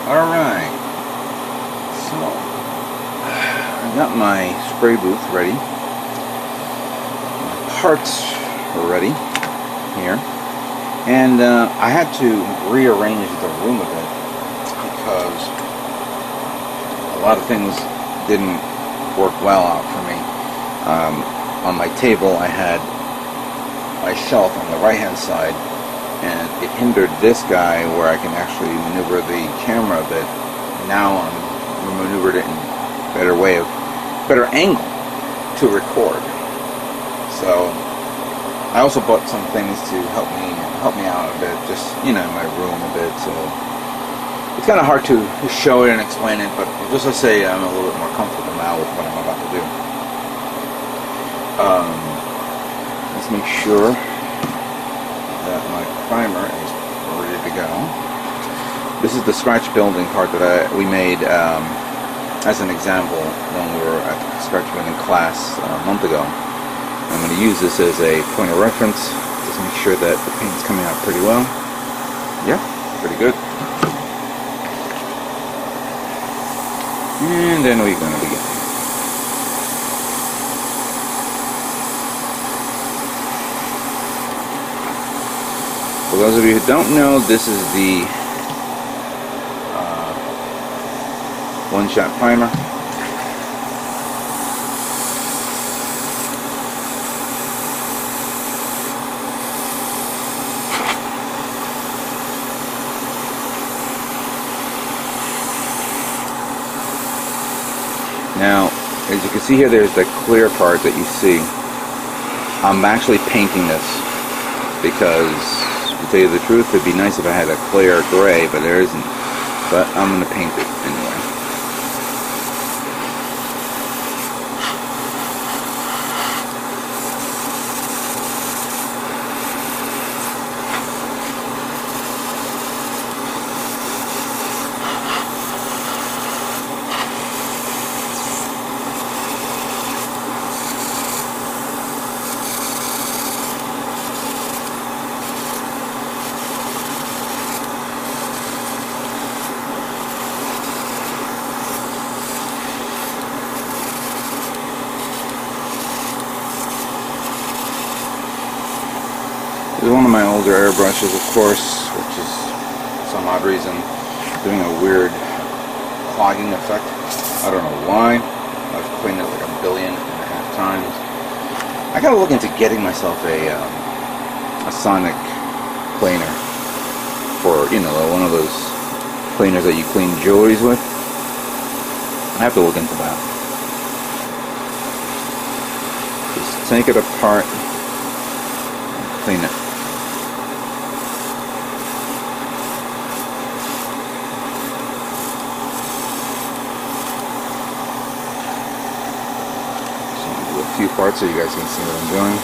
Alright, so I got my spray booth ready. My parts are ready here. And I had to rearrange the room a bit because a lot of things didn't work well out for me. On my table I had my shelf on the right hand side, and it hindered this guy where I can actually maneuver the camera a bit. Now I'm maneuvered it in a better angle to record. So I also bought some things to help me out a bit, just in my room a bit. So it's kind of hard to show it and explain it, but just to say I'm a little bit more comfortable now with what I'm about to do. Let's make sure that my primer is ready to go. This is the scratch building part that we made as an example when we were at the scratch building class a month ago. I'm going to use this as a point of reference. Just make sure that the paint's coming out pretty well. Yeah, pretty good. And then we're going to begin. For those of you who don't know, this is the One Shot primer. Now, as you can see here, there's the clear part that you see. I'm actually painting this because, to tell you the truth, it'd be nice if I had a clear gray, but there isn't. But I'm going to paint it anyway. This is one of my older airbrushes, of course, which is, for some odd reason, doing a weird clogging effect. I don't know why. I've cleaned it like 1.5 billion times. I gotta look into getting myself a sonic cleaner for, one of those cleaners that you clean jewelries with. I have to look into that. Just take it apart and clean it. Few parts so you guys can see what I'm doing.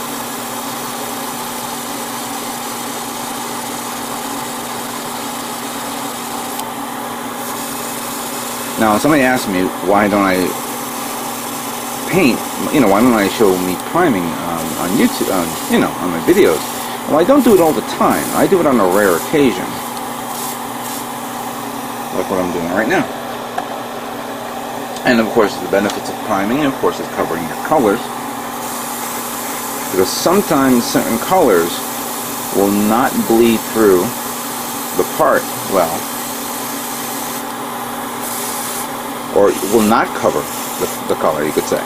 Now, somebody asked me why don't I paint? Why don't I show me priming on YouTube? On my videos. Well, I don't do it all the time. I do it on a rare occasion, like what I'm doing right now. And of course, the benefits of priming, of course, is covering your colors. Because sometimes certain colors will not bleed through the part well, or will not cover the color, you could say.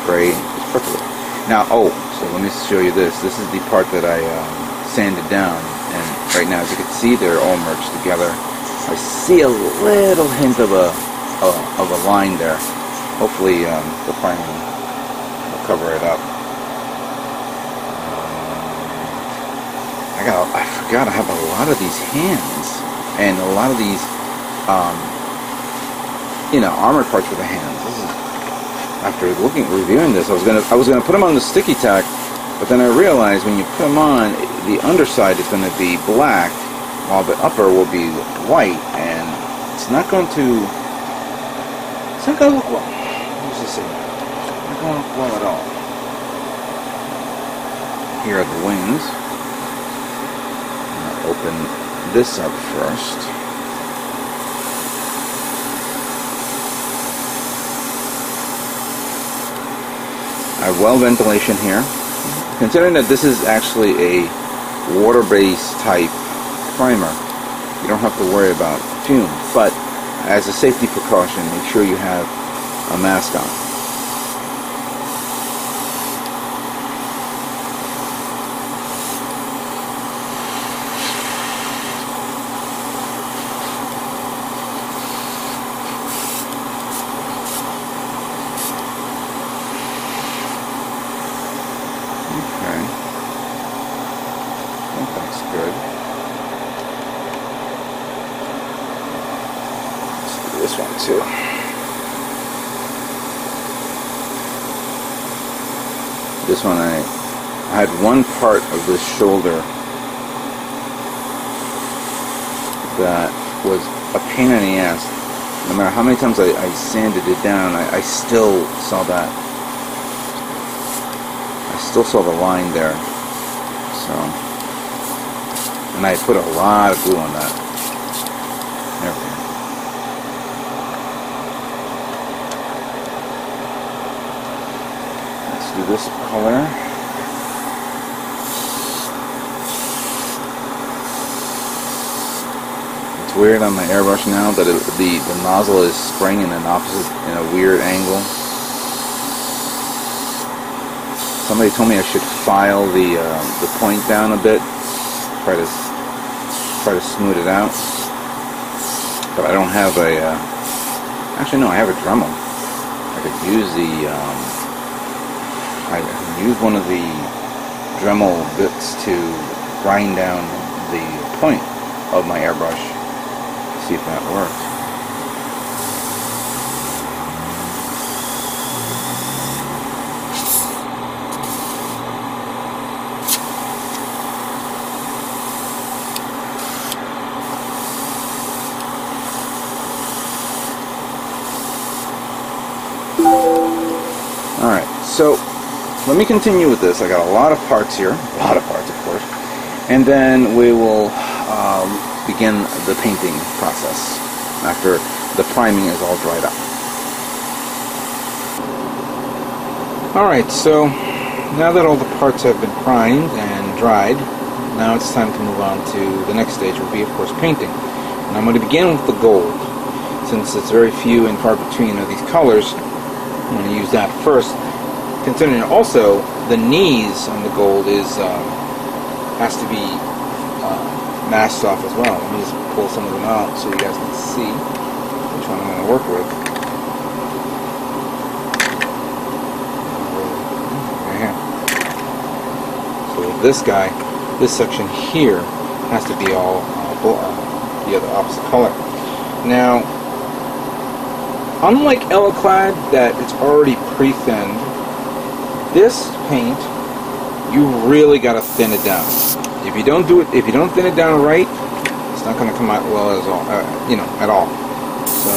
Gray is perfect. Now, so let me show you this. This is the part that I sanded down, and right now, as you can see, they're all merged together. I see a little hint of a line there. Hopefully, the primer cover it up. I forgot I have a lot of these hands and a lot of these armored parts for the hands. This is, after reviewing this, I was gonna put them on the sticky tack, but then I realized when you put them on, the underside is going to be black while the upper will be white, and it's not going to look well. What does this say? Not going to look well at all. Here are the wings. I'm going to open this up first. I have well ventilation here. Considering that this is actually a water-based type primer, you don't have to worry about fumes, but as a safety precaution, make sure you have a mask on. This one too. This one I had one part of this shoulder that was a pain in the ass. No matter how many times I sanded it down, I still saw that. I still saw the line there. So, and I put a lot of glue on that. There we go. Do this color. It's weird on my airbrush now that the nozzle is spraying in an opposite, in a weird angle. Somebody told me I should file the point down a bit, try to smooth it out. But I don't have a. Actually, no, I have a Dremel. I could use the. I use one of the Dremel bits to grind down the point of my airbrush. See if that works. Alright, so let me continue with this. I got a lot of parts here, a lot of parts of course, and then we will begin the painting process after the priming is all dried up. Alright, so now that all the parts have been primed and dried, now it's time to move on to the next stage, will be of course painting. And I'm going to begin with the gold. Since it's very few and far between of these colors, I'm going to use that first. Considering also the knees on the gold has to be masked off as well. Let me just pull some of them out so you guys can see which one I'm going to work with. So this guy, this section here has to be all the other opposite color. Now, unlike Alclad that it's already pre-thinned, this paint, you really gotta thin it down. If you don't do it, if you don't thin it down right, it's not gonna come out well at all. At all. So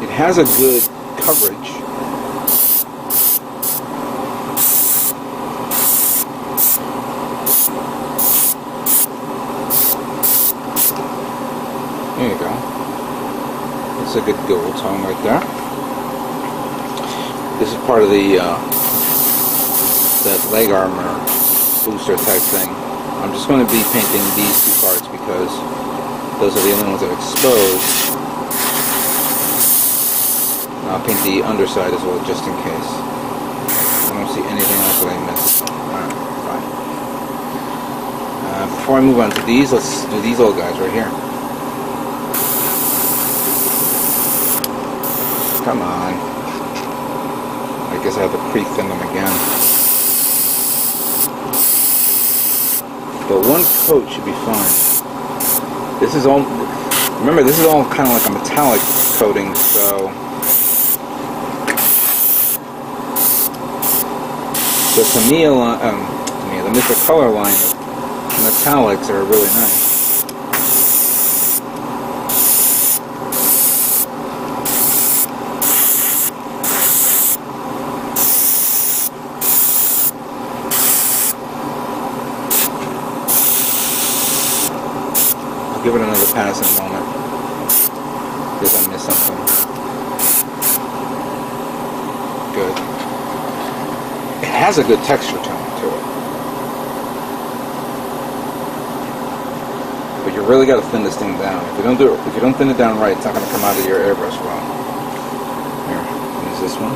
it has a good coverage. There you go. It's a good gold tone right there. This is part of the that leg armor booster type thing. I'm just going to be painting these two parts because those are the only ones that are exposed. And I'll paint the underside as well, just in case. I don't see anything else that I missed. Alright, fine. Before I move on to these, let's do these little guys right here. Come on. I guess I have to pre-thin them again. But one coat should be fine. This is all, remember, this is all kind of like a metallic coating, so to me, the color line of metallics are really nice. Give it another pass in a moment, because I missed something. good. It has a good texture tone to it. But you really got to thin this thing down. If you don't thin it down right, it's not going to come out of your airbrush well. Here, use this one.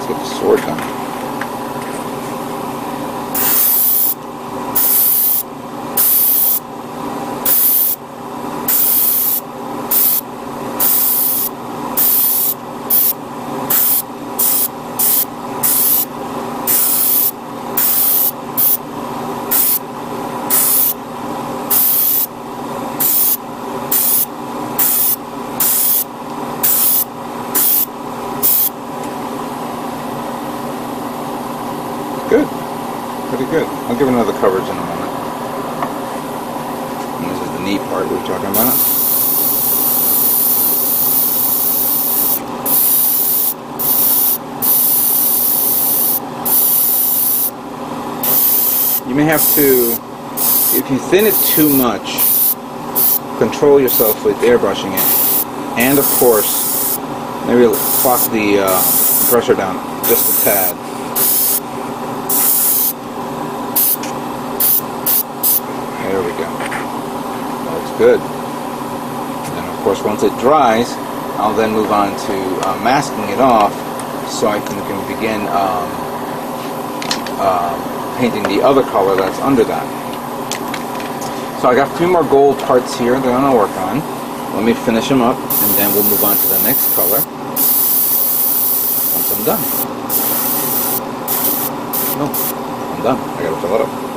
Get the sword done. Good. Pretty good. I'll give it another coverage in a moment. And this is the neat part we were talking about. You may have to, if you thin it too much, control yourself with airbrushing it. And of course, maybe lock the brusher down just a tad. There we go. That's good. And then of course once it dries, I'll then move on to masking it off so I can begin painting the other color that's under that. So I got a few more gold parts here that I'm going to work on. Let me finish them up and then we'll move on to the next color once I'm done. No, I'm done. I got to fill it up.